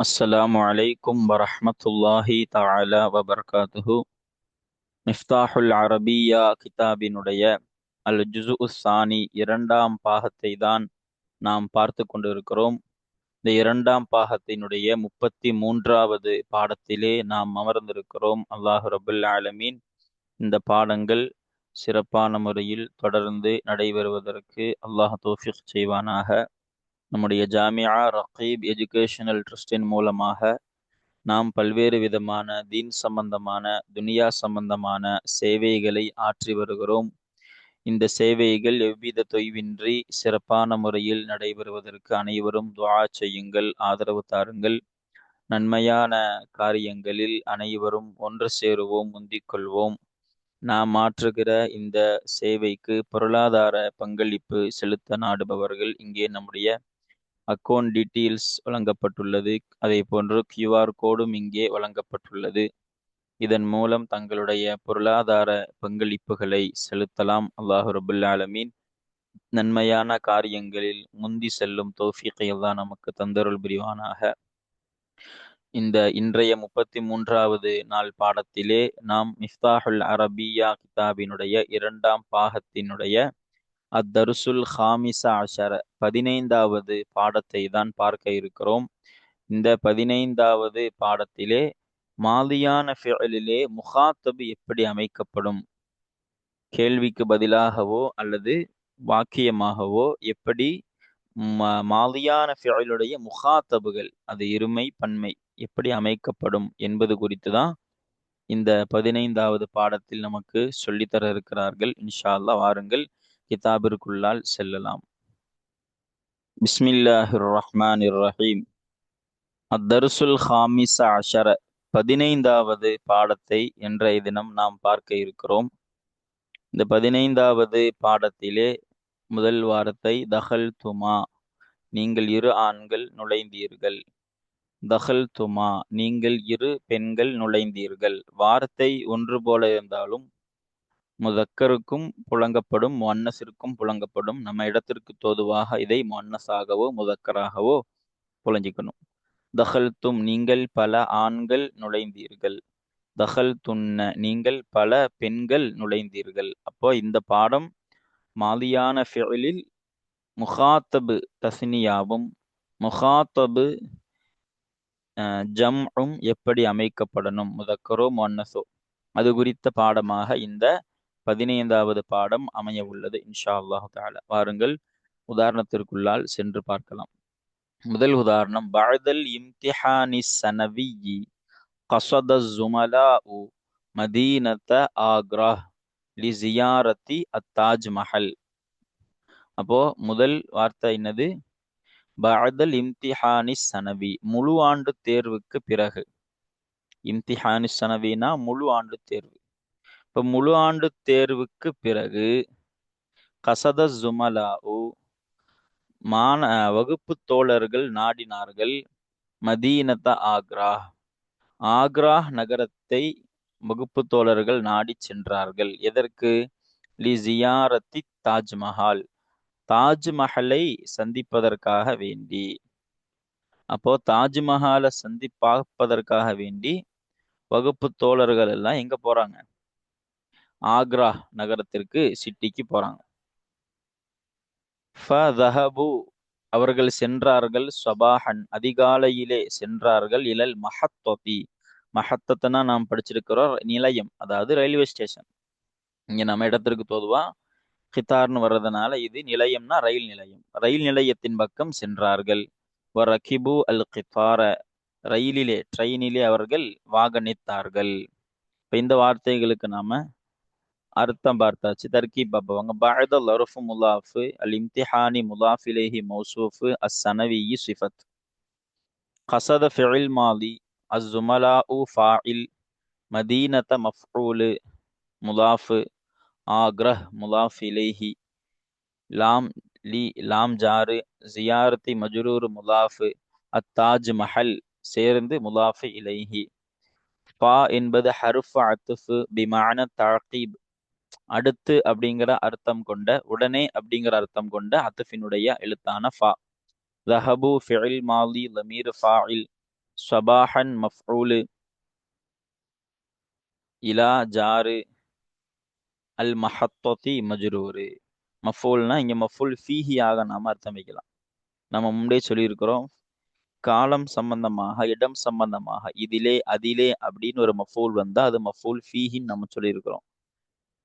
அஸ்ஸலாமு அலைக்கும் வரஹ்மத்துல்லாஹி தஆலா வபரகாத்துஹு. மிஃப்தாஹுல் அரபியா கிதாபினுடைய அல் ஜுஸு சானி இரண்டாம் பாகத்தை தான் நாம் பார்த்து கொண்டிருக்கிறோம். இந்த இரண்டாம் பாகத்தினுடைய 33வது பாடத்திலே நாம் அமர்ந்திருக்கிறோம். அல்லாஹ் ரபுல் ஆலமீன் இந்த பாடங்கள் சிறப்பான முறையில் தொடர்ந்து நடைபெறுவதற்கு அல்லாஹ் தௌஃபீக் செய்வானாக. நம்முடைய ஜாமியா ரகீப் எஜுகேஷனல் ட்ரஸ்டின் மூலமாக நாம் பல்வேறு விதமான தீன் சம்பந்தமான துனியா சம்பந்தமான சேவைகளை ஆற்றி வருகிறோம். இந்த சேவைகள் எவ்வித தொய்வின்றி சிறப்பான முறையில் நடைபெறுவதற்கு அனைவரும் துஆ செய்யுங்கள், ஆதரவு தாருங்கள். நன்மையான காரியங்களில் அனைவரும் ஒன்று சேருவோம், முந்திக் கொள்வோம். நாம் ஆற்றுகிற இந்த சேவைக்கு பொருளாதார பங்களிப்பு செலுத்த நாடுபவர்கள் இங்கே நம்முடைய அக்கௌண்ட் டீட்டெயில்ஸ் வழங்கப்பட்டுள்ளது. அதே போன்று கியூஆர் கோடும் இங்கே வழங்கப்பட்டுள்ளது. இதன் மூலம் தங்களுடைய பொருளாதார பங்களிப்புகளை செலுத்தலாம். அல்லாஹ் ரபுல் ஆலமீன் நன்மையான காரியங்களில் முந்தி செல்லும் தௌஃபீகை அல்லாஹ் நமக்கு தந்தருள் புரிவானாக. இந்த இன்றைய 33வது நாள் பாடத்திலே நாம் மிஃப்தாஹுல் அரபியா கிதாபினுடைய இரண்டாம் பாகத்தினுடைய அத்தருசுல் ஹாமிச அஷர 15வது பாடத்தை தான் பார்க்க இருக்கிறோம். இந்த 15வது பாடத்திலே மாதியான ஃபிஅலிலே முகாத்தபு எப்படி அமைக்கப்படும், கேள்விக்கு பதிலாகவோ அல்லது வாக்கியமாகவோ எப்படி மாதியான ஃபிஅலுடைய முகாத்தபுகள், அது இருமை பன்மை எப்படி அமைக்கப்படும் என்பது குறித்து தான் இந்த 15வது பாடத்தில் நமக்கு சொல்லித்தர இருக்கிறார்கள். இன்ஷா அல்லாஹ் வாருங்கள் கிதாபிற்குள்ளால் செல்லலாம். பிஸ்மில்லாஹிர் ரஹ்மானிர் ரஹீம். அத்தருசுல் ஹாமிஸ அஷர 15வது பாடத்தை இன்றைய தினம் நாம் பார்க்க இருக்கிறோம். இந்த 15வது பாடத்திலே முதல் வார்த்தை தஹல் துமா, நீங்கள் இரு ஆண்கள் நுழைந்தீர்கள். தஹல் துமா, நீங்கள் இரு பெண்கள் நுழைந்தீர்கள். வார்த்தை ஒன்று போல இருந்தாலும் முதக்கருக்கும் புழங்கப்படும், முன்னஸிற்கும் புழங்கப்படும். நம்ம இடத்திற்கு தோதுவாக இதை முன்னஸாகவோ முதக்கராகவோ புழஞ்சிக்கணும். தஹல் தும், நீங்கள் பல ஆண்கள் நுழைந்தீர்கள். தஹல் துன்ன, நீங்கள் பல பெண்கள் நுழைந்தீர்கள். அப்போ இந்த பாடம் மாதியான ஃபிஅலில் முகாத்தபு தஸ்னியாவும் முகாத்தபு ஜம்உம் எப்படி அமைக்கப்படணும், முதக்கரோ முன்னஸோ, அது குறித்த பாடமாக இந்த 15வது பாடம் அமைய உள்ளது இன்ஷா அல்லாஹ் தஆலா. வாருங்கள் உதாரணத்திற்குள்ளால் சென்று பார்க்கலாம். முதல் உதாரணம், பஅதல் இம்திஹானி ஸனவிய்யி கஸத ஸுமலாஉ மதீனத ஆக்ரா லிஸியாரத்தி அத்தாஜ் மஹல். அப்போ முதல் வார்த்தை என்னது? பஅதல் இம்திஹானி ஸனவி, முழு ஆண்டு தேர்வுக்கு பிறகு. இம்திஹானி ஸனவினா முழு ஆண்டு தேர்வு. இப்போ முழு ஆண்டு தேர்வுக்கு பிறகு கஸத ஸுமலாஉ, வகுப்பு தோழர்கள் நாடினார்கள். மதீனத ஆக்ரா, ஆக்ரா நகரத்தை வகுப்பு தோழர்கள் நாடி சென்றார்கள். எதற்கு? லி ஜியாரத்தி தாஜ்மஹால், தாஜ்மஹலை சந்திப்பதற்காக வேண்டி. அப்போ தாஜ்மஹாலை பார்ப்பதற்காக வேண்டி வகுப்பு தோழர்கள் எல்லாம் எங்க போறாங்க? ஆக்ரா நகரத்திற்கு, சிட்டிக்கு போறாங்க. ஃபதஹபு, அவர்கள் சென்றார்கள். சபாஹன், அதிகாலையிலே சென்றார்கள். இலல் மஹத்ததி, மஹத்தத்னா நாம் படிச்சிருக்கிறோம் நிலையம், அதாவது ரயில்வே ஸ்டேஷன். இங்க நம்ம இடத்திற்கு தோதுவா கித்தார்னு வர்றதுனால இது நிலையம்னா ரயில் நிலையம். ரயில் நிலையத்தின் பக்கம் சென்றார்கள். வரகிபு அல் கித்தார, ரயிலிலே ட்ரெயினிலே அவர்கள் வாகனித்தார்கள். இப்போ இந்த வார்த்தைகளுக்கு நாம அர்த்தம் பார்த்தாச்சு. தர்கீப் பார்ப்பவங்க. பஅதல் லர்ஃபு முலாஃபு, அல் இம்திஹானி முலாஃப் இலைஹி மௌசூஃபு, அஸ்ஸனவிய்யி சிஃபத். கஸத ஃபிஇல் மாலி, அஸ்ஸுமலாஉ ஃபாஇல், மதீனத மஃஊலு முலாஃபு, ஆக்ரஹ் முலாஃப் இலைஹி, லாம் லி லாம் ஜாரு, ஜியாரத்தி மஜ்ரூர் முலாஃபு, அத்தாஜ் மஹல் சேர்ந்து முலாஃபு இலைஹி. பா என்பது ஹர்ஃப் அத்ஃபு பிமஅன தஅகீப், அடுத்து அப்படிங்கிற அர்த்தம் கொண்ட, உடனே அப்படிங்கிற அர்த்தம் கொண்ட அத்ஃபினுடைய எழுத்தான ஃபா. ذهبوا فعل ماضي ضمير فاعل சபாஹன் மஃஊலு இலா ஜாரு அல் மஹத்ததி மஜ்ரூரு. மஃபூல்னா இங்க மஃபூல் ஃபீஹியாக நாம அர்த்தம் வைக்கலாம். நம்ம முன்பே சொல்லியிருக்கிறோம், காலம் சம்பந்தமாக, இடம் சம்பந்தமாக, இதிலே அதிலே அப்படின்னு ஒரு மஃபூல் வந்தா அது மஃபூல் ஃபீஹின்னு நம்ம சொல்லியிருக்கிறோம்.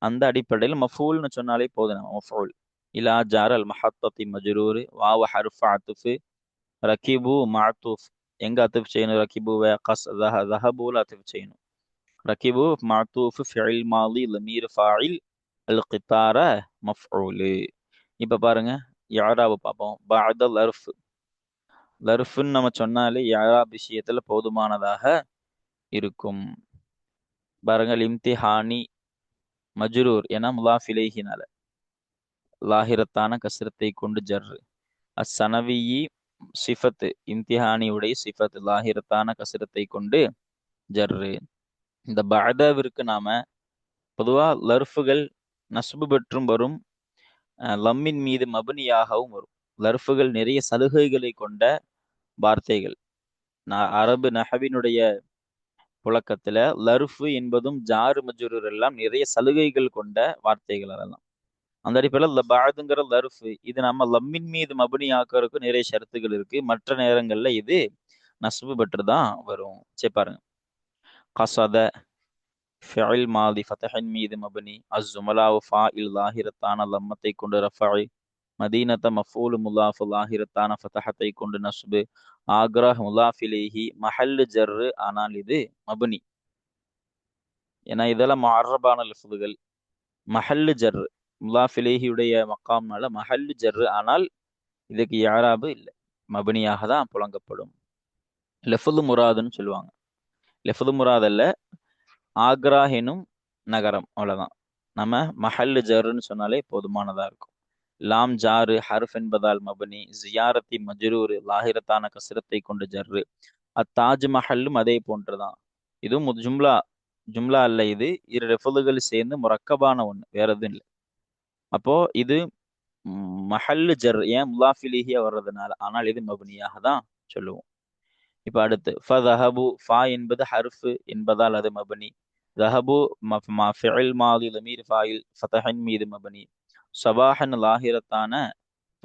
அந்த அடிப்படையில் மஃபூல்னு சொன்னாலே போதும். நம்ம மஃபூல் இலா ஜார் அல் மஹத்ததி மஜ்ரூரு வாவ ஹர்ஃப் அத்ஃப் ரகிபு மஅத்தூஃப். எங்க அத்ஃப் செய்யணும்? ரகிபுவை ذهبوا அத்ஃப் செய்யணும். ரகிபு மஅத்தூஃப் ஃபிஇல் மாலி லமீர் ஃபாயில் அல் கித்தார மஃஊலு. இப்ப பாருங்க, இஅராப் பார்ப்போம். பஅத லர்ஃப். லர்ஃப்னு நம்ம சொன்னாலே இஅராப் விஷயத்துல போதுமானதாக இருக்கும். பாருங்க, இம்திஹானி மஜ்ரூர் ஏன்னா முலாஃப் இலைஹினால லாஹிரத்தான கஸ்ரத்தை கொண்டு ஜர். அஸ்ஸனவியி சிஃபத்து, இம்திஹானியுடைய சிஃபத் லாஹிரத்தான கஸ்ரத்தை கொண்டு ஜர்ரு. இந்த பஅதவிற்கு நாம பொதுவா லர்ஃபுகள் நஸ்பு பெற்றும் வரும், லம்மின் மீது மபனியாகவும் வரும். லர்ஃபுகள் நிறைய சலுகைகளை கொண்ட வார்த்தைகள். அரபு நஹவினுடைய புழக்கத்துல லர்ஃபு என்பதும் ஜாரு மஜ்ரூர் எல்லாம் நிறைய சலுகைகள் கொண்ட வார்த்தைகள். அதெல்லாம் அந்த அடிப்படையில் பஅதுங்கிற லர்ஃபு இது நம்ம லம்மின் மீது மபனி ஆக்கிறதுக்கு நிறைய ஷரத்துகள் இருக்கு. மற்ற நேரங்கள்ல இது நஸ்பு பெற்று தான் வரும். சரி பாருங்க, கஸத ஃபிஇல் மாதி ஃபதஹின் மீது மபனி, அஸ்ஸுமலாவு ஃபாஇல் லாஹிரத்தான லம்மத்தை கொண்டு ரஃபஇ, மதீனத்த மஃஊல் முலாஃப் லாஹிரத்தான ஃபதஹத்தை கொண்டு நஸ்பு, ஆக்ரா முலாஃப் இலைஹி மஹல்லு ஜர்ரு ஆனால் இது மபனி. ஏன்னா இதெல்லாம் முஅர்ரபான லஃப்துகள். மஹல்லு ஜர்ரு முலாஃப் இலைஹியுடைய மக்காம்னால மஹல்லு ஜர்ரு, ஆனால் இதுக்கு இஅராபு இல்லை, மபனியாக தான் புழங்கப்படும். லஃப்து முராதுன்னு சொல்லுவாங்க. லஃப்து முராத் அல்ல, ஆக்ரா எனும் நகரம், அவ்வளவுதான். நம்ம மஹல்லு ஜர்ன்னு சொன்னாலே போதுமானதா இருக்கும். லாம் ஜாரு ஹர்ஃப் என்பதால் மபனி, ஜியாரத்தி மஜ்ரூரு லாஹிரத்தான கஸ்ரத்தை கொண்டு ஜர்ரு. அத்தாஜ் மஹல்லும் அதே போன்றுதான். இதுவும் ஜும்லா. ஜும்லா அல்ல, இது இரு ரெஃபுல்கள் சேர்ந்து முரக்கபான ஒண்ணு, வேற எதுவும் இல்லை. அப்போ இது மஹல்லு ஜர், ஏன் முலாஃபிலிஹியா வர்றதுனால. ஆனால் இது மபனியாக தான் சொல்லுவோம். இப்ப அடுத்து ஃபதஹபு, ஃபா என்பது ஹர்ஃப் என்பதால் அது மபனி. ذهبوا فعل ماضي ضمير فاعل ஃபதஹின் மீது மபனி. சபாஹன் லாஹிரத்தான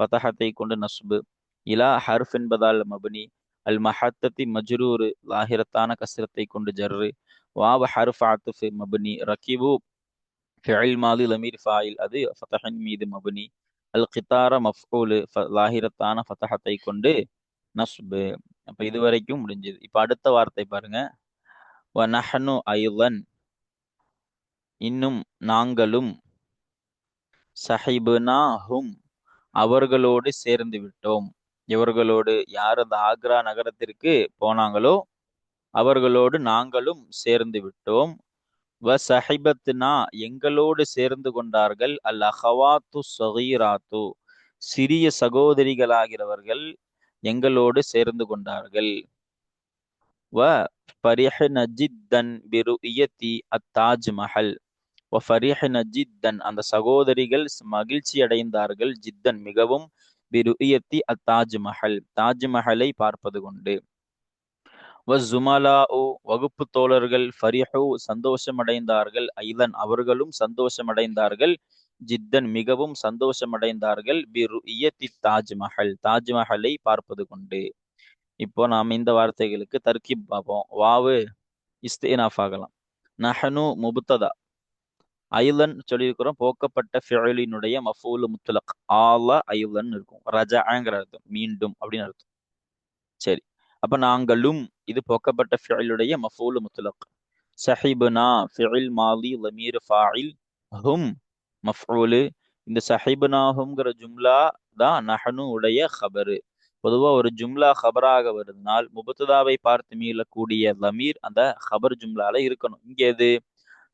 ஃபதஹத்தை கொண்டு நஸ்பு. இலா ஹர்ஃப் என்பதால் மபனி. அல் மஹத்ததி மஜ்ரூர் லாஹிரத்தான கஸ்ரத்தை கொண்டு ஜர்ரு. வாவ ஹர்ஃப் அத்ஃப் மபனி. ரகிபு ஃபிஇல் மாதி லமீர் ஃபாயில் அது ஃபதஹின் மீது மபனி. அல் கித்தார மஃஊல் லாஹிரத்தான ஃபதஹத்தை கொண்டு நஸ்பு. அப்ப இதுவரைக்கும் முடிஞ்சது. இப்ப அடுத்த வார்த்தை பாருங்க, வ நஹ்னு ஐலன் இன்னும் நாங்களும், சஹிபுனாஹும் அவர்களோடு சேர்ந்து விட்டோம். இவர்களோடு யார் அந்த ஆக்ரா நகரத்திற்கு போனாங்களோ அவர்களோடு நாங்களும் சேர்ந்து விட்டோம். வ சஹிபத்னா எங்களோடு சேர்ந்து கொண்டார்கள். அல் அஹவாத்து ஸகீராத்து சிறிய சகோதரிகளாகிறவர்கள் எங்களோடு சேர்ந்து கொண்டார்கள். வ ஃபரிஹ்ன ஜித்தன் பிருஇயதி அத்தாஜ் மஹல். வ ஃபரிஹ்ன ஜித்தன் அந்த சகோதரிகள் மகிழ்ச்சி அடைந்தார்கள், ஜித்தன் மிகவும், பிருஇயதி அத்தாஜ் மஹல் தாஜ் மஹலை பார்ப்பது கொண்டு. வ ஜுமலாஉ வகுப்பு தோழர்கள், ஃபரிஹு சந்தோஷமடைந்தார்கள், ஐலன் அவர்களும் சந்தோஷமடைந்தார்கள், ஜித்தன் மிகவும் சந்தோஷமடைந்தார்கள், பிருஇயதி தாஜ் மஹல் தாஜ்மஹலை பார்ப்பது கொண்டு. இப்போ நாம் இந்த வார்த்தைகளுக்கு தர்கீப் பார்ப்போம். வாவு இஸ்தினாஃப் ஆகலாம். நஹனு முப்ததா, ஐலன் சொல்லியிருக்கிறோம் போக்கப்பட்ட ஃபிஅலினுடைய மஃஊல் முத்லக், ஆல ஐலன் இருக்கும். ரஜஅங்கிற அர்த்தம், மீண்டும் அப்படின்னு அர்த்தம். சரி, அப்ப நாங்களும் இது போக்கப்பட்ட ஃபிஅலுடைய மஃஊல் முத்லக். சஹிபுனா ஃபிஇல் மாலி லமீர் ஃபாயில், ஹும் மஃஊல். இந்த சஹிபுனாஹும்ங்கிற ஜும்லா தான் நஹனு உடைய ஹபரு. பொதுவா ஒரு ஜும்லா ஹபராக வருதுனால் முபத்ததாவை பார்த்து மீளக்கூடிய லமீர் அந்த ஹபர் ஜும்லால இருக்கணும். இங்க எது?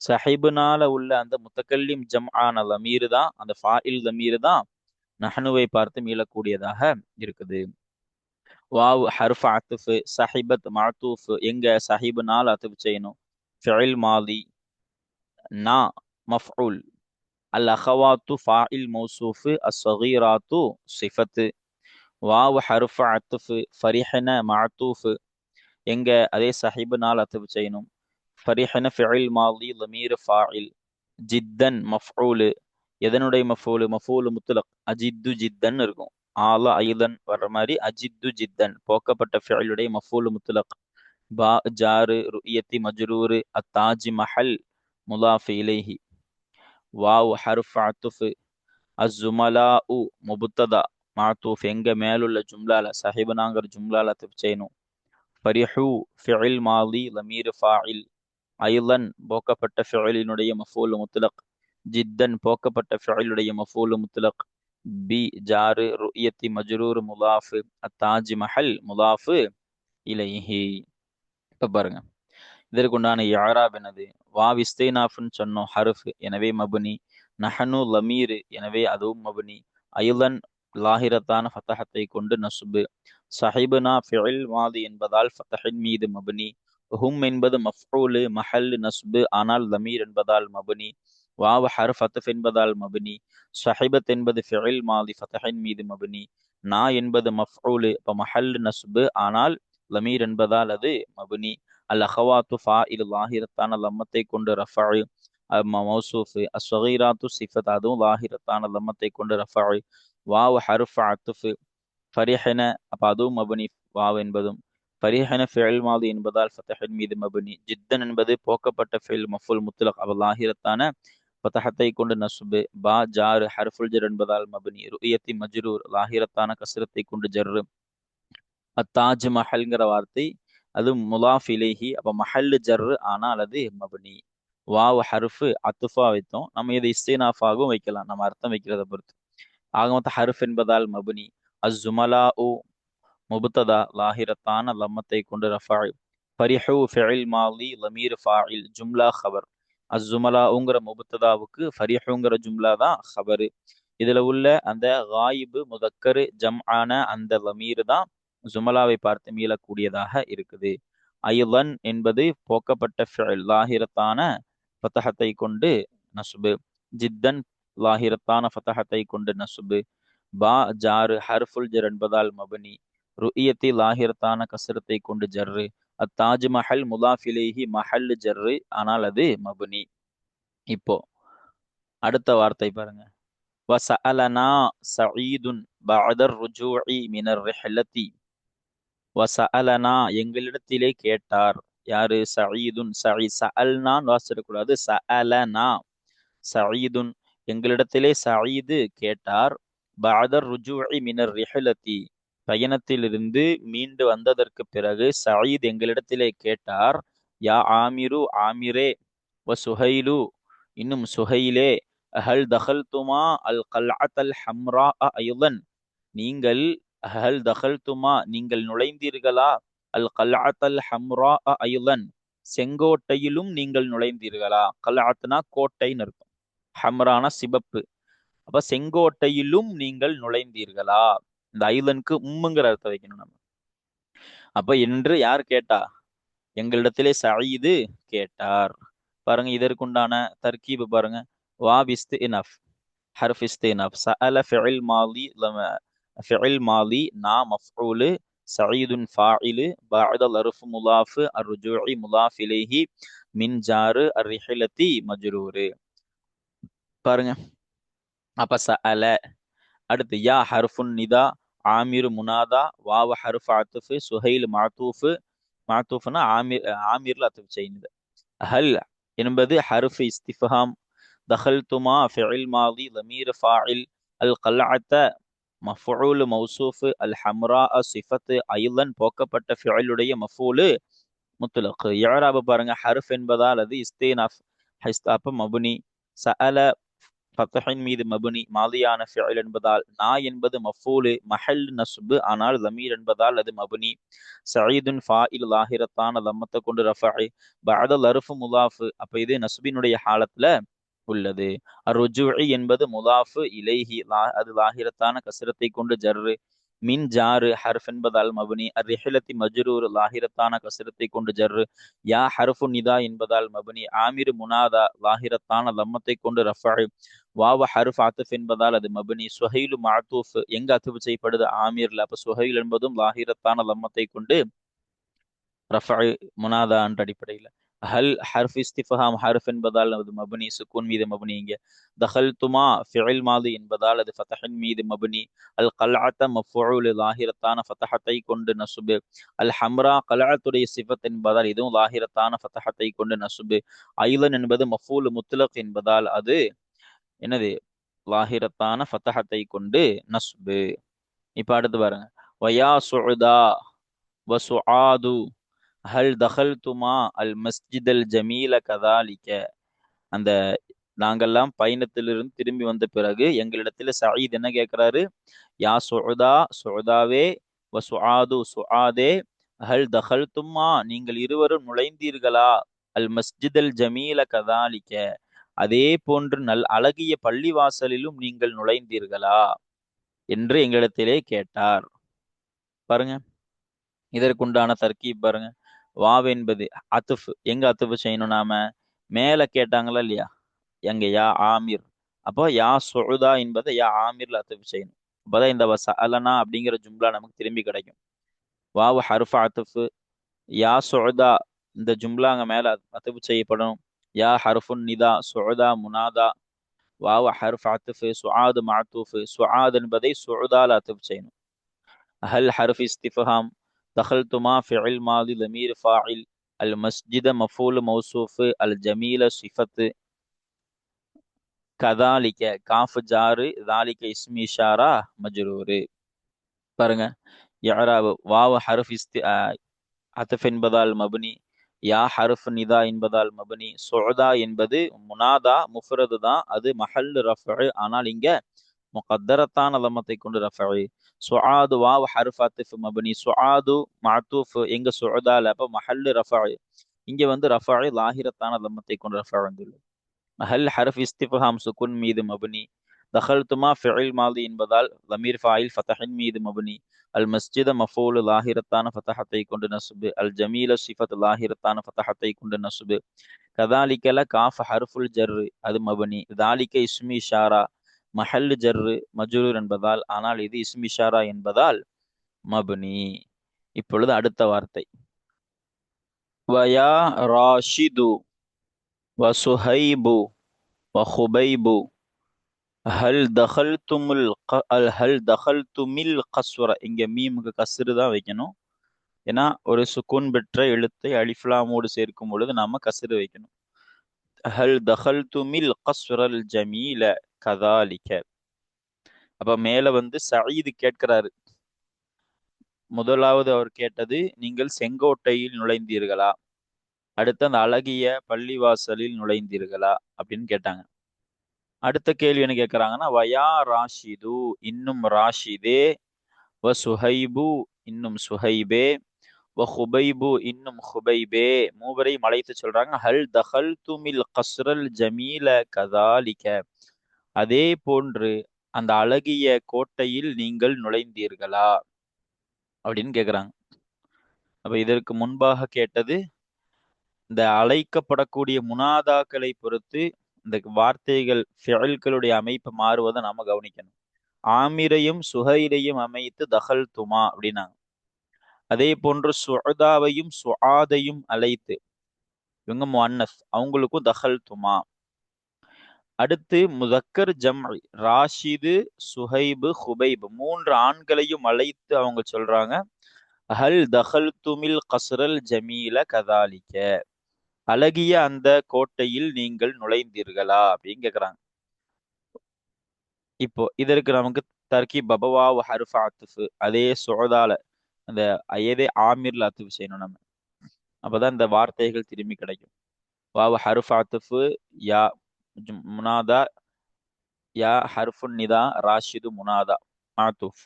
சஹிபுனால உள்ள அந்த முத்தக்கல்லிம் ஜம்ஆன லமீர் தான், அந்த ஃபாயில் லமீர் தான் நஹனுவை பார்த்து மீளக்கூடியதாக இருக்குது. வாவ் ஹர்ஃப் அத்ஃப், சஹிபத் மஅத்தூஃப், எங்க சஹிபுனால அத்ஃப் செய்யணும். ஃபிஇல் மாலி, நா மஃஊல், அல் அஹவாத்து ஃபாயில் மௌசூஃப், அஸ்ஸகீராத்து சிஃபத். வாவ் ஹர்ஃப் அத்ஃப், ஃபரிஹ்ன மஅத்தூஃப், எங்க அதே சஹிபுனால் அத்துவு செய்யணும். ஃபரிஹன ஃபிஇல் மாதி லமீர் ஃபாயில். ஜித்தன் மஃஊலு, எதனுடைய மஃஊலு? மஃஊலு முத்லக், அஜித்து ஜித்தன் இருக்கும். ஆல ஐதன் வர்ற மாதிரி அஜித்து ஜித்தன் போக்கப்பட்ட ஃபிஇலுடைய மஃஊலு முத்லக். பா ஜாரு ருயத்தி மஜ்ரூரு அத்தாஜி மஹல் முலாஃப் இலைஹி. வாவ் ஹர்ஃப் அத்துஃப். அஸ்ஸுமலா உ முபுத்ததா மாத்தூஃப், எங்க மேலுள்ள ஜும்லால சஹிபனாங்கிற ஜும்லால அத்துஃப் செய்யணும். ஃபரிஹு ஃபிஇல் மாதி லமீர் ஃபாயில். ஐலன் போக்கப்பட்ட ஃபிஇலினுடைய மஃஊல் முத்லக். ஜித்தன் போக்கப்பட்ட ஃபிஇலுடைய மஃஊல் முத்லக். பி ஜாரு ருயத்தி மஜ்ரூர் முலாஃப். அத்தாஜ் மஹல் முலாஃப் இலைஹி. இப்ப பாருங்க, இதற்குண்டான இஅராப் என்னது? வாவ் இஸ்தினாஃப்னு சொன்னோம், ஹர்ஃப், எனவே மப்னி. நஹனு லமீர், எனவே அதுவும் மப்னி. ஐலன் லாஹிரத்தான ஃபதஹத்தை கொண்டு நஸ்பு. சஹிபுனா ஃபிஇல் மாதி என்பதால் ஃபதஹின் மீது மப்னி. ஹும் என்பது மஃஊலு மஹல் நஸ்பு, ஆனால் லமீர் என்பதால் மப்னி. வாவ் ஹர்ஃப் அத்ஃப் என்பதால் மப்னி. ஸஹிபத் என்பது ஃபிஇல் மாதி ஃபதஹின் மீது மப்னி. நா என்பது மஃஊலு, அப்ப மஹல் நஸ்பு, ஆனால் லமீர் என்பதால் அது மப்னி. அல் அஹவாத்து ஃபாயில் லாஹிரத்தான லம்மத்தை கொண்டு ரஃபஅ மௌசூஃப். அஸ்ஸகீராத்து சிஃபத், அதுவும் லாஹிரத்தான லம்மத்தை கொண்டு ரஃபஅ. வாவ் ஹர்ஃப் அத்ஃப். ஃபரிஹன, அப்ப அதுவும் மப்னி வாவ் என்பதும். ஃபரிஹன ஃபிஇல் மாதி என்பதால் ஃபதஹின் மீது மப்னி. ஜித்தன் என்பது போக்கப்பட்ட ஃபிஇல் மஃஊல் முத்லக், அவ லாஹிரத்தான ஃபதஹத்தை கொண்டு நஸ்பு. பா ஜார் ஹர்ஃபுல் ஜர் என்பதால் மப்னி. ருயத்தி மஜ்ரூர், லாஹிரத்தான கஸ்ரத்தை கொண்டு ஜர்ரு. அத்தாஜ் மஹல்ங்கிற வார்த்தை அது முலாஃப் இலைஹி, அப்ப மஹல் ஜர்ரு, ஆனால் அது மப்னி. வாவ் ஹர்ஃப் அத்துஃபா வைத்தோம், நம்ம இதை இஸ்தினாஃபாகவும் வைக்கலாம், நம்ம அர்த்தம் வைக்கிறத பொறுத்து. ஆக மொத்த ஹர்ஃப் என்பதால் மப்னி. அஸ்ஸுமலா உ முபுத்ததா லாஹிரத்தான லம்மத்தை கொண்டு ரஃபஅ. ஃபரிஹு ஃபிஇல் மாதி லமீர் ஃபாயில் ஜும்லா ஹபர். அஸ்ஸுமலாஉங்கிற முபுத்ததாவுக்கு ஃபரிஹுங்கிற ஜும்லா தான் ஹபரு. இதுல உள்ள அந்த காயிபு முதக்கரு ஜம்ஆன அந்த லமீர் தான் ஜுமலாவை பார்த்து மீளக்கூடியதாக இருக்குது. ஐலன் என்பது போக்கப்பட்ட ஃபிஇல் லாஹிரத்தான ஃபதஹத்தை கொண்டு நஸ்பு. ஜித்தன் லாஹிரத்தான ஃபதஹத்தை கொண்டு நஸ்பு. பா ஜாரு ஹர்ஃபுல் ஜர் என்பதால் மப்னி. ருஇயத்தி லாஹிரத்தான கஸ்ரத்தை கொண்டு ஜர்ரு. அத்தாஜ் மஹல் முலாஃப் இலைஹி மஹல் ஜர்ரு, ஆனால் அது மப்னி. இப்போ அடுத்த வார்த்தை பாருங்க. வஸஅலனா சஈதுன் பஅத ருஜூஇ மினர் ரிஹ்லதி. வஸஅலனா எங்களிடத்திலே கேட்டார். யாரு? சஈதுன். சஅல்னான்னு வாசிடக்கூடாது, சஅலனா. சஈதுன் எங்களிடத்திலே சஈது கேட்டார். பஅத ருஜூஇ மினர் ரிஹ்லதி, பயணத்திலிருந்து மீண்டு வந்ததற்கு பிறகு சயீத் எங்களிடத்திலே கேட்டார். யா ஆமிரு, ஆமிரே. வ சுஹைலு, இன்னும் சுஹைலே. ஹல் தஹல்துமா அல் கல்அத்தல் ஹம்ரா ஐலன், நீங்கள் ஹல் தஹல்துமா நீங்கள் நுழைந்தீர்களா? அல் கல்அத்தல் ஹம்ரா ஐலன், செங்கோட்டையிலும் நீங்கள் நுழைந்தீர்களா? கல்அத்னா கோட்டைன்னு இருக்கும், ஹம்ரானா சிவப்பு. அப்ப செங்கோட்டையிலும் நீங்கள் நுழைந்தீர்களா? இந்த ஐலனுக்கு உம்முங்கிற அர்த்தம் வைக்கணும் நம்ம. அப்ப என்று யார் கேட்டா? எங்களிடத்திலே சயீது கேட்டார். பாருங்க, இதற்குண்டான தர்கீபு பாருங்க. வாப் இஸ்தினாஃப், ஹர்ஃப் இஸ்தினாஃப். சஅல ஃபிஇல் மாதி, ஃபிஇல் மாதி நா மஃஊலு, சயீதுன் ஃபாயிலு, பஅத லர்ஃப் முலாஃப், அர்ருஜூஇ முலாஃப் இலைஹி, மின் ஜாரு அர்ரிஹலதி மஜ்ரூரு. பாருங்க, அப்ப சஅல, அடுத்து யா ஹர்ஃபுன் நிதா, ஆமிர் முனாதா, வாவ ஹர்ஃப் அத்ஃப், சுஹைல் மாத்தூஃப். மாத்தூஃப்னா ஆமிர்ல அத்ஃப் செய்யுது. ஹல் என்பது ஹர்ஃப் இஸ்திஃபாம். தஹல்துமா ஃபிஇல் மாதி லமீர் ஃபாயில். அல் கல்அத்த மஃஊல் மௌசூஃப். அல் ஹம்ரா சிஃபத். ஐலன் போக்கப்பட்ட ஃபிஇலுடைய மஃஊல் முத்லக். இஅராப் பாருங்க. ஹர்ஃப் என்பதால் அது இஸ்தினாஃப், அப்ப மப்னி. சஅல ஃபத்ஹின் மீது மப்னி, மாலியான ஃபிஇல் என்பதால். நா என்பது மஃஊல் மஹல் நஸ்பு, ஆனால் லமீர் என்பதால் அது மப்னி. சயீதுன் ஃபாயில் லாஹிரத்தான லம்மத்தை கொண்டு ரஃபஅ. பஅத லர்ஃப் முலாஃப், அப்ப இது நஸ்பினுடைய ஹாலத்துல உள்ளது. அர்ருஜூஇ என்பது முலாஃப் இலைஹி, அது லாஹிரத்தான கஸ்ரத்தை கொண்டு ஜர்ரு. மின் ஜாரு ஹர்ஃப் என்பதால் மப்னி. அர்ரிஹலதி மஜ்ரூர், லாஹிரத்தான கஸ்ரத்தை கொண்டு ஜர்ரு. யா ஹர்ஃபு நிதா என்பதால் மப்னி. ஆமிர் முனாதா, லாஹிரத்தான லம்மத்தை கொண்டு ரஃபஅ. வாவ ஹர்ஃப் அத்ஃப் என்பதால் அது மப்னி. சுஹைலு மஅத்தூஃப், எங்க அத்ஃப் செய்யப்படுது? ஆமிர்ல, அப்ப சுஹைல் என்பதும் லாஹிரத்தான லம்மத்தை கொண்டு ரஃபை முனாதா என்ற அடிப்படையில். ஹல் ஹர்ஃப் இஸ்திஃபஹாம் ஹர்ஃப் என்பதால் அது மபனி, சுக்கூன் மீது மபனி. இங்க தஹல்துமா ஃபிஇல் மாதி என்பதால் அது ஃபதஹின் மீது மபனி. அல் கல்அத மஃபூல் லாஹிரத்தான ஃபதஹத்தை கொண்டு நசுபு. அல் ஹம்ரா கல்அத்துடைய சிஃபத் என்பதால் இதுவும் லாஹிரத்தான ஃபதஹத்தை கொண்டு நசுபு. ஐலன் என்பது மஃபூல் முத்லக் என்பதால் அது என்னது, லாஹிரத்தான ஃபதஹத்தை கொண்டு நஸ்பு. இப்ப அடுத்து பாருங்க, வயா சுஉதா வசுஆது ஹல் தஹல்துமா அல் மஸ்ஜித் அல் ஜமீல கதாலிக்க. அந்த நாங்கெல்லாம் பயணத்திலிருந்து திரும்பி வந்த பிறகு எங்களிடத்துல சயீத் என்ன கேட்கிறாரு, யா சுஉதா சுஉதாவே, வசுஆது சுஆதே, ஹல் தஹல்துமா நீங்கள் இருவரும் நுழைந்தீர்களா, அல் மஸ்ஜித் அல் ஜமீல கதாலிக்க அதே போன்று அழகிய பள்ளிவாசலிலும் நீங்கள் நுழைந்தீர்களா என்று எங்களிடத்திலே கேட்டார். பாருங்க, இதற்குண்டான தர்கீப் பாருங்க. வாவ் என்பது அத்துஃப். எங்க அத்துஃப் செய்யணும் நாம, மேல கேட்டாங்களா இல்லையா, எங்க யா ஆமிர், அப்போ யா சுஉதா என்பதை யா ஆமிர்ல அத்துஃப் செய்யணும். அப்பதான் இந்த வசஅலனா அப்படிங்கிற ஜும்லா நமக்கு திரும்பி கிடைக்கும். வாவ் ஹர்ஃப் அத்துஃப், யா சுஉதா இந்த ஜும்லா அங்க மேல அத்துஃப் செய்யப்படும். யா ஹர்ஃபுன் நிதா, சுஉதா முனாதா, வாவ் ஹர்ஃப் அத்துஃப், சுஆது மஅத்தூஃப், சுஆத் என்பதை சுஉதால அத்துஃப் செய்யணும். ஹல் ஹர்ஃப் இஸ்திஃப்ஹாம், தஹல்துமா ஃபிஇல் மாதி லமீர் ஃபாஇல், அல் மஸ்ஜித மஃபூல் மௌசூஃப், அல் ஜமீல சிஃபத், கதாலிக்க காஃப் ஜாரு, தாலிக்க இஸ்மி இஷாரா மஜ்ரூரு. பாருங்க, இஅராப் வாவ் ஹர்ஃப் அத்ஃப் என்பதால் மப்னி, யா ஹர்ஃப் நிதா என்பதால் மப்னி, சுஅதா என்பது முனாதா முஃப்ரது தான், அது மஹல் ரஃப்உ, ஆனால் இங்க முகத்தரத்தான லம்மத்தை கொண்டு ரஃப்உ. சுஆது வாவ் ஹர்ஃப் அத்ஃப் மப்னி, சுஆது மஅத்தூஃப் எங்க சுஅதால, அப்ப மஹல் ரஃப்உ. இங்க வந்து ரஃப்உ லாஹிரத்தான லம்மத்தை கொண்டு ரஃப்உ வந்துள்ளது. ஹல் ஹர்ஃப் இஸ்திஃப்ஹாம் சுக்குன் மீது மப்னி, தஹல்துமா ஃபிஇல் மாதி என்பதால் லமீர் ஃபாயில் ஃபதஹின் மீது மப்னி, அல் மஸ்ஜித மஃபூல் லாஹிரத்தான ஃபதஹத்தை கொண்டு நஸ்பு, அல் ஜமீல சிஃபத் லாஹிரத்தான ஃபதஹத்தை கொண்டு நஸ்பு. கதாலிக்கல காஃப் ஹர்ஃபுல் ஜர்ரு அது மபனி, தாலிக்க இஸ்மி இஷாரா மஹல் ஜர்ரு மஜ்ரூர் என்பதால், ஆனால் இது இஸ்மி இஷாரா என்பதால் மபனி. இப்பொழுது அடுத்த வார்த்தை, வயா ராஷிது வசுஹைபு வஹுபைபு ஹல் தஹல்துமில் கஸ்வர. இங்க மீமுக்கு கஸ்ரு தான் வைக்கணும், ஏன்னா ஒரு சுக்கூன் பெற்ற எழுத்தை அலிஃப்லாமோடு சேர்க்கும் பொழுது நாம கஸ்ரு வைக்கணும். ஹல் தஹல்துமில் கஸ்ரல் ஜமீல கதாலிக்க. அப்ப மேல வந்து சயீது கேட்கிறாரு. முதலாவது அவர் கேட்டது, நீங்கள் செங்கோட்டையில் நுழைந்தீர்களா, அடுத்து அந்த அழகிய பள்ளிவாசலில் நுழைந்தீர்களா அப்படின்னு கேட்டாங்க. அடுத்த கேள்வி என்ன கேட்கிறாங்கன்னா, வயா ராஷிது இன்னும் ராஷிதே, வ சுஹைபு இன்னும் சுஹைபே, வ ஹுபைபு இன்னும் ஹுபைபே, மூவரையும் அழைத்து சொல்றாங்க. ஹல் தஹல்துமில் கஸ்ரல் ஜமீல கதாலிக்க அதே போன்று அந்த அழகிய கோட்டையில் நீங்கள் நுழைந்தீர்களா அப்படின்னு கேக்குறாங்க. அப்ப இதற்கு முன்பாக கேட்டது, இந்த அழைக்கப்படக்கூடிய முனாதாக்களை பொறுத்து இந்த வார்த்தைகள் ஃபிஅல்களுடைய அமைப்பு மாறுவதை நாம கவனிக்கணும். ஆமிரையும் சுஹைலையும் அமைத்து தஹல் துமா அப்படின்னாங்க. அதே போன்று சுஅதாவையும் சுஆதையும் அழைத்து, இவங்க முஅன்னஸ், அவங்களுக்கும் தஹல் துமா. அடுத்து முதக்கர் ஜம்இ ராஷிது சுஹைபு ஹுபைப் மூன்று ஆண்களையும் அழைத்து அவங்க சொல்றாங்க, ஹல் தஹல்துமில் கஸ்ரல் ஜமீல கதாலிக்க அழகிய அந்த கோட்டையில் நீங்கள் நுழைந்தீர்களா அப்படின்னு கேக்குறாங்க. இப்போ இதற்கு நமக்கு தர்கீப் பபவாவ் ஹர்ஃப் அத்ஃப், அதே சுஅதால அந்த அதே ஆமிர்ல அத்ஃப் செய்யணும் நம்ம, அப்பதான் இந்த வார்த்தைகள் திரும்பி கிடைக்கும். வாவ் ஹர்ஃப் அத்ஃப், யா முனாதா, யா ஹர்ஃபுன் நிதா, ராஷிது முனாதா மாத்தூஃப்,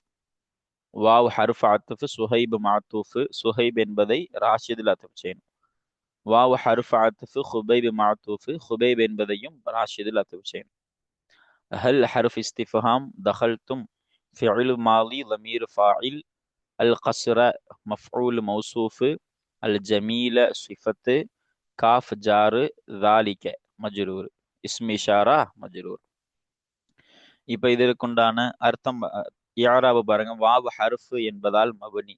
வாவ் ஹர்ஃப் அத்ஃப், சுஹைப் மாத்தூஃப், சுஹைப் என்பதை ராஷிதில் அத்ஃப் செய்யணும். வாவ் ஹர்ஃப் அத்ஃப், ஹுபைப் மாத்தூஃப், ஹுபைப் என்பதையும் ராஷிதில் அத்ஃப் செய்யணும். ஹல் ஹர்ஃப் இஸ்திஃப்ஹாம், தஹல்தும் ஃபிஇல் மாலி லமீர் ஃபாயில், அல் கஸ்ர மஃஊல் மௌசூஃப், அல் ஜமீல சிஃபத், காஃப் ஜாரு, தாலிக மஜ்ரூர், இஸ்மி இஷாரா மஜ்ரூர். இப்ப இதற்குண்டான அர்த்தம் இஆராப் பாருங்க. வாவ் ஹர்ஃப் என்பதால் மபனி,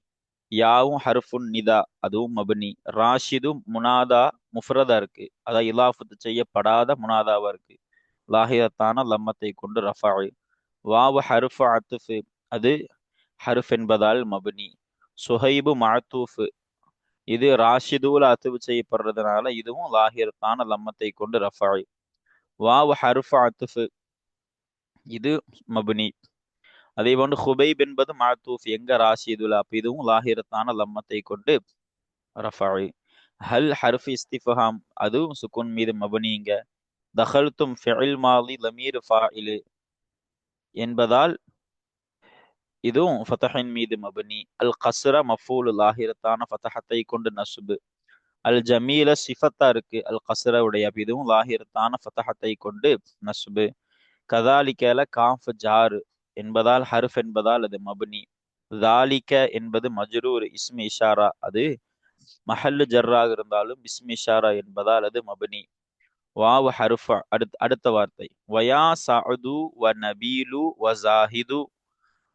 யாவும் ஹர்ஃபுன் நிதா அதுவும் மபனி. ராஷிதும் முனாதா முஃப்ரதா இருக்கு, அதாவது இலாஃபத்து செய்யப்படாத முனாதாவா இருக்கு, லாஹிரத்தான லம்மத்தை கொண்டு ரஃபாய். வாவு ஹர்ஃபு அத்துஃபு அது ஹர்ஃப் என்பதால் மபனி. சுஹைபு மஅத்தூஃபு இது ராஷிதுல அத்துவு செய்யப்படுறதுனால இதுவும் லாஹிரத்தான லம்மத்தை கொண்டு ரஃபாய். வாவு ஹர்ஃபு அத்துஃபு இது மபனி. அதே போன்று ஹுபைப் என்பது மஅத்தூஃப் எங்க ராஷிதுல, அப்ப இதுவும் லாஹிரத்தான லம்மத்தை கொண்டு ரஃபாய். ஹல் ஹர்ஃப் இஸ்திஃபஹாம் அதுவும் சுக்குன் மீது மபனிங்க. தஹல்தும் ஃபிஇல் மாலி லமீர் ஃபாயிலு என்பதால் இதுவும் ஃபதஹின் மீது மபனி. அல் கஸ்ர மஃபூல் லாஹிரத்தான ஃபதஹத்தை கொண்டு நஸ்பு. அல் ஜமீல சிஃபத்தா இருக்கு அல் கஸ்ர உடைய, இதுவும் லாஹிரத்தான ஃபதஹத்தை கொண்டு நஸ்பு. கதாலிக்கல காஃப் ஜார் என்பதால் ஹர்ஃப் என்பதால் அது மபனி. தாலிக்க என்பது மஜ்ரூர் இஸ்மி இஷாரா அது மஹல்லு ஜர்ராக இருந்தாலும் இஸ்மி இஷாரா என்பதால் அது மபனி. வாவ் ஹர்ஃபா அடுத்த வார்த்தை. வயா சஅது வ நபீலு வ ஜாஹிது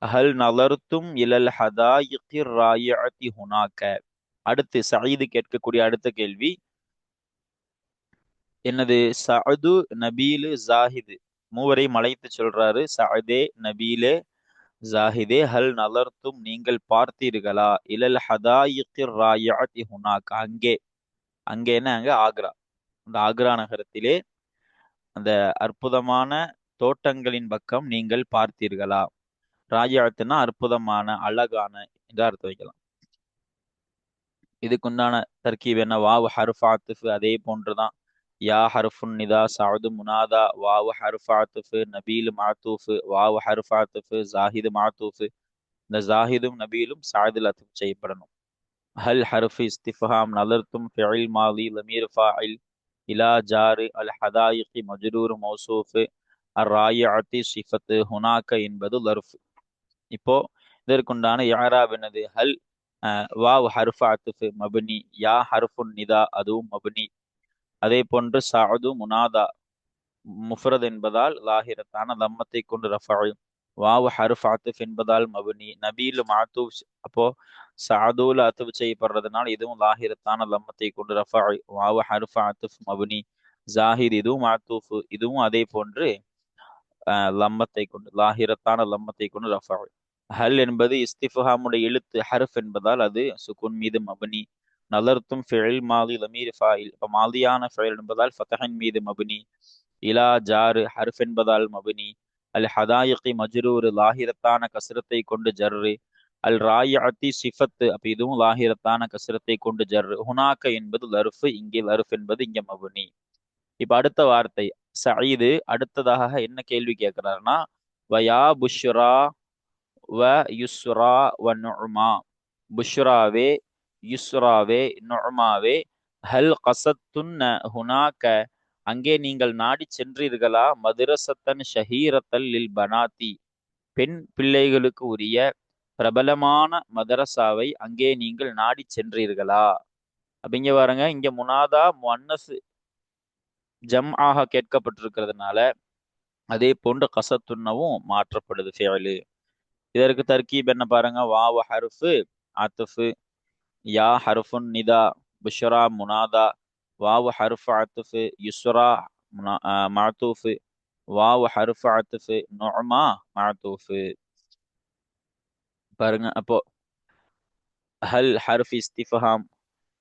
ஹல் நலர்த்தும் இலல் ஹதாயிகிர் ராயிஅத்தி ஹுனாக. அடுத்து சயீது கேட்கக்கூடிய அடுத்த கேள்வி என்னது? சஅது நபீலு ஜாஹிது மூவரையும் அழைத்து சொல்றாரு. சஅதே நபீலே ஜாஹிதே ஹல் நலர்த்தும் நீங்கள் பார்த்தீர்களா, இலல் ஹதாயிகிர் ராயிஅத்தி ஹுனாக அங்கே, அங்கேன்னா அங்க ஆக்ரா, அந்த ஆக்ரா நகரத்திலே அந்த அற்புதமான தோட்டங்களின் பக்கம் நீங்கள் பார்த்தீர்களா. ராஜாத்துனா அற்புதமான அழகான என்று அர்த்தம் வைக்கலாம். இதுக்குண்டான தர்கீப் என்ன? வாவு ஹர்ஃப் ஆத்திஃபு அதே போன்றுதான். யா ஹர்ஃபுன் நிதா சஅது முனாதா வாவு ஹர்ஃப் ஆத்திஃபு நபீல் மாத்தூஃபு வாவு ஹர்ஃப் ஆத்திஃபு ஜாஹிது மாத்தூஃபு. இந்த ஜாஹிதும் நபீலும் சாதில் அத்துஃப் செய்யப்படணும். ஹல் ஹர்ஃப் இஸ்திஃபாம் நலர்த்தும் ஃபிஇல் மாலி லமீர் ஃபாயில் இலா ஜாரி அல் ஹதாயிகி மஜ்ரூர் மௌசூஃபு அர் ராயிஅத்தி சிஃபத்து ஹுனாக என்பது லர்ஃப். இப்போ இதற்குண்டான இஅராப் என்னது? ஹல் வாவ் ஹர்ஃப் அத்ஃப் மப்னி, யா ஹர்ஃபுன் நிதா அதுவும் மப்னி. அதே போன்று சஅது முனாதா முஃப்ரத் என்பதால் லாஹிரத்தான லம்மத்தை கொண்டு ரஃபஅ். வாவ் ஹர்ஃப் அத்ஃப் என்பதால் மப்னி. நபீல் மஅத்தூஃப் அப்போ சஅதுல அத்ஃப் செய்யப்படுறதுனால இதுவும் லாஹிரத்தான லம்மத்தை கொண்டு ரஃபஅ். வாவ் ஹர்ஃப் அத்ஃப் மப்னி. ஜாஹித் இதுவும் மஅத்தூஃப் இதுவும் அதே போன்று லம்மத்தை கொண்டு லாஹிரத்தான லம்மத்தை கொண்டு ரஃபஅ். ஹல் என்பது இஸ்திஃபாமுடைய எழுத்து ஹர்ஃப் என்பதால் அது சுக்குன் மீது மபனி. நலர்த்தும் ஃபிஇல் மாலி லமீர் ஃபாயில் இப்போ மாலியான ஃபிஇல் என்பதால் ஃபதஹின் மீது மபனி. இலா ஜார் ஹர்ஃப் என்பதால் மபனி. அல் ஹதாயிகி மஜ்ரூர் லாஹிரத்தான கஸ்ரத்தை கொண்டு ஜர்ரு. அல் ராயிஅத்தி சிஃபத்து அப்ப இதுவும் லாஹிரத்தான கஸ்ரத்தை கொண்டு ஜர்ரு. ஹுனாக்க என்பது லர்ஃப், இங்கே லர்ஃப் என்பது இங்க மபனி. இப்ப அடுத்த வார்த்தை சயீது. அடுத்ததாக என்ன கேள்வி கேட்கிறாருன்னா வயா புஷ்ரா வ யுஸ்ரா வ நுஅமா. புஷ்ராவே யுஸ்ராவே நுஅமாவே ஹல் கசத்துன்ன ஹுனாக அங்கே நீங்கள் நாடி சென்றீர்களா மதுரசத்தன் ஷஹீரத்தல் லில் பனாத்தி பெண் பிள்ளைகளுக்கு உரிய பிரபலமான மதரசாவை அங்கே நீங்கள் நாடி சென்றீர்களா. அப்படிங்க பாருங்க, இங்க முனாதா முன்னஸ் ஜம் ஆக கேட்கப்பட்டிருக்கிறதுனால அதே போன்று கசத்துன்னவும் மாற்றப்படுது ஃபிஅலு. இதற்கு தர்கீப் என்ன பாருங்க? வாவ் ஹர்ஃபு அத்ஃபு, யா ஹர்ஃபுன் நிதா, புஷ்ரா முனாதா, வாவ் ஹர்ஃபு அத்ஃபு, யுஸ்ரா மஅத்தூஃபு, வாவ் ஹர்ஃபு அத்ஃபு, நுஅமா மஅத்தூஃபு. பாருங்க அப்போ ஹல் ஹர்ஃப் இஸ்திஃபாம்,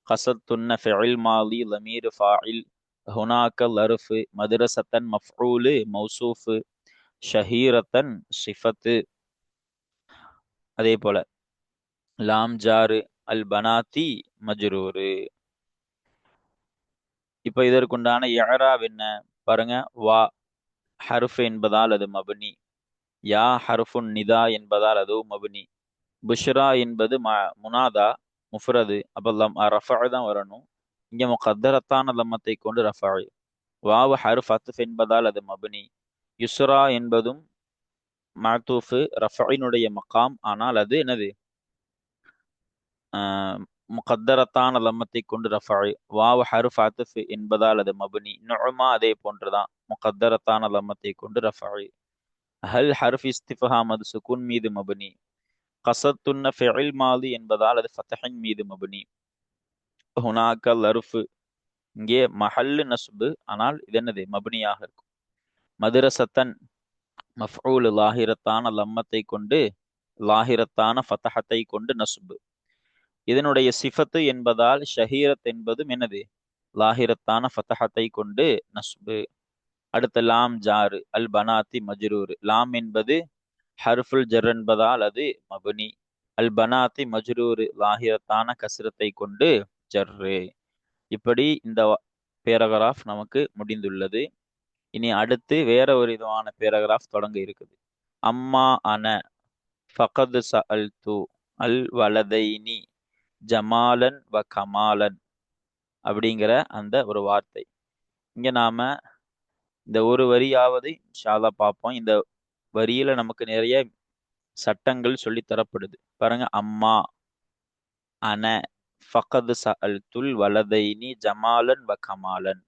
கசத்துன்ன ஃபிஇல் மாலி லமீர் ஃபாயில், ஹுனாக லர்ஃப், மதரசத்தன் மஃஊல் மௌசூஃப், ஷஹீரத்தன் சிஃபத்து. அதே போல லாம் ஜாரு அல் பனாத்தி மஜ்ரூரு. இப்ப இதற்குண்டான இஅராப் என்ன பாருங்க? வா ஹர்ஃப் என்பதால் அது மப்னி. யா ஹர்ஃபுன் நிதா என்பதால் அதுவும் மப்னி. புஷ்ரா என்பது முனாதா முஃப்ரது, அப்ப ரஃபஅ தான் வரணும். இங்க முகத்தரத்தான லம்மத்தை கொண்டு ரஃபஅ. வாவ் ஹர்ஃப் அத்ஃப் என்பதால் அது மப்னி. யுஸ்ரா என்பதும் மஅத்தூஃப் ரஃபஇனுடைய மகாம், ஆனால் அது என்னது? முகத்தரத்தான லம்மத்தை கொண்டு ரஃபஅ். வாவ் ஹர்ஃப் அத்ஃப் என்பதால் அது மப்னி. நுஅமா அதே போன்றுதான் முகத்தரத்தான லம்மத்தை கொண்டு ரஃபஅ். ஹல் ஹர்ஃப் இஸ்திஃபாம் அது சுக்குன் மீது மப்னி. கசத்துன்ன ஃபிஇல் மாதி என்பதால் அது ஃபத்ஹின் மீது மப்னி. ஹுனாக லர்ஃபு, இங்கே மஹல்லு நஸ்பு, ஆனால் இது என்னது மப்னியாக இருக்கும். மதுரசத்தன் மஃஊல் லாஹிரத்தான லம்மத்தை கொண்டு லாஹிரத்தான ஃபத்தஹத்தை கொண்டு நஸ்பு. இதனுடைய சிஃபத்து என்பதால் ஷஹீரத் என்பதும் என்னது லாஹிரத்தான ஃபத்தஹத்தை கொண்டு நஸ்பு. அடுத்த லாம் ஜாரு அல் பனாத்தி மஜ்ரூர். லாம் என்பது ஹர்ஃபுல் ஜர் என்பதால் அது மபுனி. அல் பனாத்தி மஜ்ரூர் லாஹிரத்தான கஸ்ரத்தை கொண்டு ஜர்ரு. இப்படி இந்த பேராகிராஃப் நமக்கு முடிந்துள்ளது. இனி அடுத்து வேற ஒரு விதமான பேராகிராஃப் தொடங்க இருக்குது. அம்மா அன ஃபகத் சஅல்து அல் வலதைனி ஜமாலன் வ கமாலன் அப்படிங்கிற அந்த ஒரு வார்த்தை. இங்க நாம இந்த ஒரு வரியாவது இன்ஷா அல்லாஹ் பார்ப்போம். இந்த வரியில நமக்கு நிறைய சட்டங்கள் சொல்லி தரப்படுது பாருங்க. அம்மா அன ஃபகத் சஅல்துல் வலதைனி ஜமாலன் வ கமாலன்.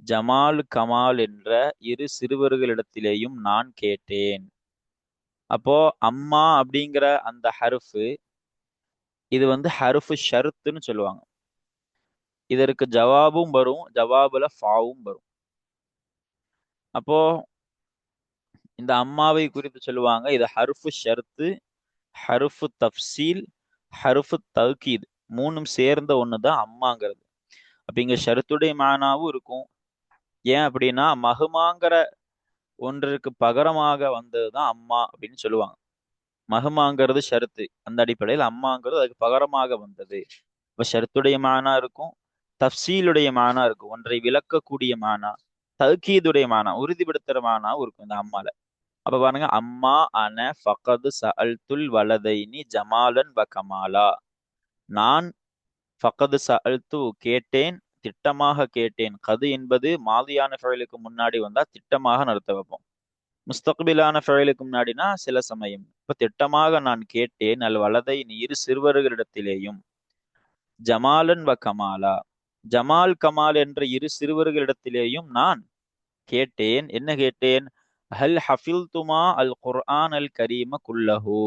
ஜமால் கமால் என்ற இரு சிறுவர்களிடத்திலேயும் நான் கேட்டேன். அப்போ அம்மா அப்படிங்கிற அந்த ஹருஃபு இது ஹருஃபு ஷருத்துன்னு சொல்லுவாங்க. இதற்கு ஜவாபும் வரும், ஜவாபுல ஃபாவும் வரும். அப்போ இந்த அம்மாவை குறித்து சொல்லுவாங்க இது ஹருஃபு ஷருத்து, ஹருஃபு தஃப்சீல், ஹருஃபு தௌகீத், மூணும் சேர்ந்த ஒண்ணுதான் அம்மாங்கிறது. அப்ப இங்க ஷருத்துடைய மானாவும் இருக்கும். ஏன் அப்படின்னா மஹுமாங்கிற ஒன்றிற்கு பகரமாக வந்ததுதான் அம்மா அப்படின்னு சொல்லுவாங்க. மஹுமாங்கிறது ஷருத்து, அந்த அடிப்படையில் அம்மாங்கிறது அதுக்கு பகரமாக வந்தது. இப்ப ஷருத்துடைய மானா இருக்கும், தஃப்சீலுடைய மானா இருக்கும், ஒன்றை விளக்கக்கூடிய மானா, தௌகீதுடைய மானா, உறுதிப்படுத்துற மானாவும் இருக்கும் இந்த அம்மால. அப்ப பாருங்க, அம்மா அன ஃபகது சஅல்துல் வலதைனி ஜமாலன் வ கமாலா. நான் ஃபகது சஅல்து கேட்டேன், திட்டமாக கேட்டேன். கது என்பது மாதியான ஃபெயலுக்கு முன்னாடி வந்தா திட்டமாக நடத்த வைப்போம். முஸ்தக்பிலான ஃபெயலுக்கு முன்னாடினா சில சமயம். இப்ப திட்டமாக நான் கேட்டேன் அல் வலதைனி இரு சிறுவர்களிடத்திலேயும் ஜமாலன் வ கமாலா, ஜமால் கமால் என்ற இரு சிறுவர்களிடத்திலேயும் நான் கேட்டேன். என்ன கேட்டேன்? ஹல் ஹஃபில்துமா அல் குர்ஆன் அல் கரீம குல்லஹு,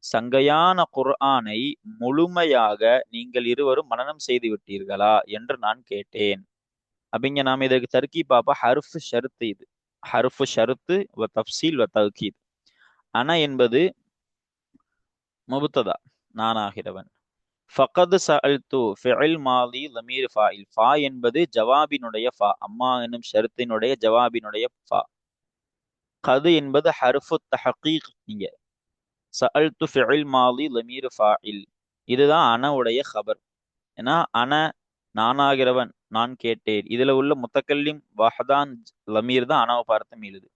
சங்கையான குர்ஆனை முழுமையாக நீங்கள் இருவரும் மனனம் செய்து விட்டீர்களா என்று நான் கேட்டேன். அப்படிங்க நாம் இதற்கு தர்க்கி பாப்பா. ஹர்ஃபு ஷருத்து, இது ஹர்ஃபு ஷருத்து வ தஃப்சீல் வ தௌகீத். அன என்பது முபத்ததா, நானாகிறவன். ஃபகது சஅல்து ஃபிஇல் மாதி லமீர் ஃபாயில். ஃபா என்பது ஜவாபினுடைய ஃபா, அம்மா என்னும் ஷருத்தினுடைய ஜவாபினுடைய ஃபா. கது என்பது ஹர்ஃபு தஹகீக். இங்க சஅல்து ஃபிஇல் மாதி லமீர் ஃபாயில், இதுதான் அன உடைய கபர். ஏன்னா அன நானாகிறவன், நான் கேட்டேன். இதுல உள்ள முத்தக்கல்லிம் வஹதான் லமீர் தான் அனாவை பார்த்து மீளுது.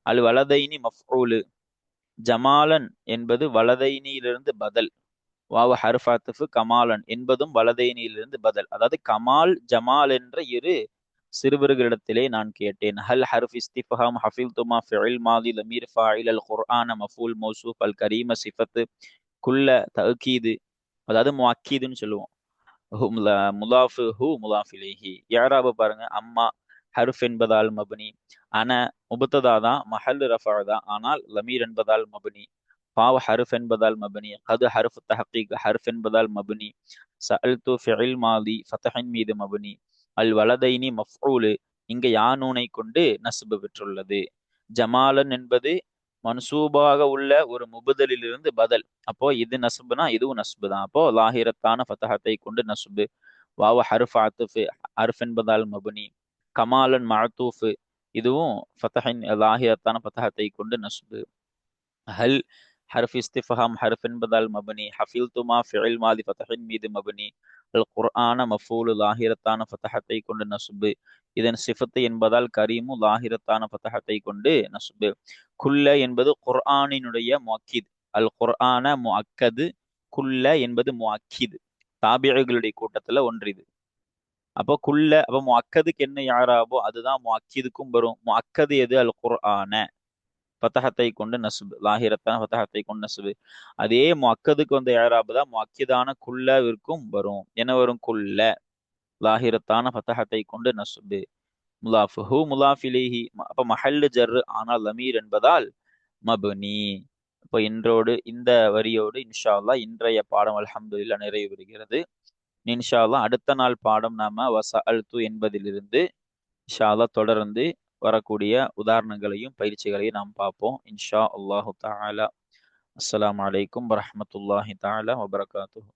அல் வலதைனி மஃஊலு, ஜமாலன் என்பது வலதைனியிலிருந்து பதில். வாவ ஹர்ஃபாத்துஃபு கமாலன் என்பதும் வலதைனியிலிருந்து பதில். அதாவது கமால் ஜமால் என்ற இரு சிறுவர்களிடத்திலே நான் கேட்டேன். ஹல் ஹர்ஃப் இஸ்திஃப்ஹாம் ஹஃபில்துமா ஃபிஇல் மாதி லமீர் ஃபாயில் அல் குர்ஆன மஃஊல் மௌசூஃப் அல் கரீம சிஃபத்து குல்ல தஅகீது, அதாவது முஅக்கீதுன்னு சொல்லுவோம். முலாஃபு ஹு முலாஃப் இலைஹி. இஅராப பாருங்க. அம்மா ஹர்ஃப் என்பதால் மப்னி, அன முபத்ததா தான், மஹல் ரஃபா தான், ஆனால் லமீர் என்பதால் மப்னி. பாவ ஹர்ஃப் என்பதால் மப்னி. கது ஹர்ஃப் தஹகீக் ஹர்ஃப் என்பதால் மப்னி. சஅல்து ஃபிஇல் மாதி ஃபத்ஹின் மீது மப்னி. அல் வலதைனி மஃஊல், இங்க யானூனை கொண்டு நஸ்பு பெற்றுள்ளது. ஜமாலன் என்பது மன்சூபாக உள்ள ஒரு முபதலிலிருந்து பதில். அப்போ இது நஸ்புனா இதுவும் நஸ்பு தான். அப்போ லாஹிரத்தான ஃபத்தஹத்தை கொண்டு நஸ்பு. வாவ ஹர்ஃப் அத்ஃப், ஹர்ஃப் என்பதால் மப்னி. கமாலன் மஅத்தூஃப், இதுவும் ஃபத்தஹின் லாஹிரத்தான ஃபத்தஹத்தை கொண்டு நஸ்பு. ஹல் ஹர்ஃப் இஸ்திஃப்ஹாம் ஹர்ஃப் என்பதால் மப்னி. ஹஃபில்துமா ஃபிஇல் மாதி ஃபத்ஹின் மீது மப்னி. அல் குர்ஆன மஃஊல் லாஹிரத்தான ஃபத்தஹத்தை கொண்டு நஸ்பு. இதன் சிஃபத்து என்பதால் கரீமு லாஹிரத்தான ஃபத்தஹத்தை கொண்டு நஸ்பு. குல்ல என்பது குர்ஆனினுடைய முஅக்கித். அல் குர்ஆன முஅக்கது, குல்ல என்பது முஅக்கித். தாபிகளுடைய கூட்டத்துல ஒன்று இது. அப்போ குல்ல, அப்போ முஅக்கதுக்கு என்ன யாராபோ அதுதான் முஅக்கிதுக்கும் வரும். முஅக்கது எது? அல் குர்ஆன ஃபத்தஹத்தை கொண்டு நஸ்பு, லாஹிரத்தான ஃபத்தஹத்தை கொண்டு நஸ்பு. அதே முஅக்கதுக்கு வந்த யாராபு தான் முஅக்கிதான குல்லவிற்கும் வரும். என்ன வரும்? குல்ல லாஹிரத்தான ஃபத்தஹத்தை கொண்டு நஸ்பு. முலாஃப் ஹு முலாஃப் இலைஹி, அப்ப மஹல்லு ஜர் ஆனால் லமீர் என்பதால் மப்னி. இப்போ இந்த வரியோடு இன்ஷா அல்லாஹ் இன்றைய பாடம் அல்ஹம்துலில்லாஹ் நிறைவு பெறுகிறது. இன்ஷா அல்லாஹ் அடுத்த நாள் பாடம் நாம வஸஅல்து என்பதிலிருந்து இன்ஷா அல்லாஹ் தொடர்ந்து வரக்கூடிய உதாரணங்களையும் பயிற்சிகளையும் நாம் பார்ப்போம் இன்ஷா அல்லாஹு தஆலா. அஸ்ஸலாமு அலைக்கும் வரஹ்மத்துல்லாஹி தஆலா வபரகாத்துஹு.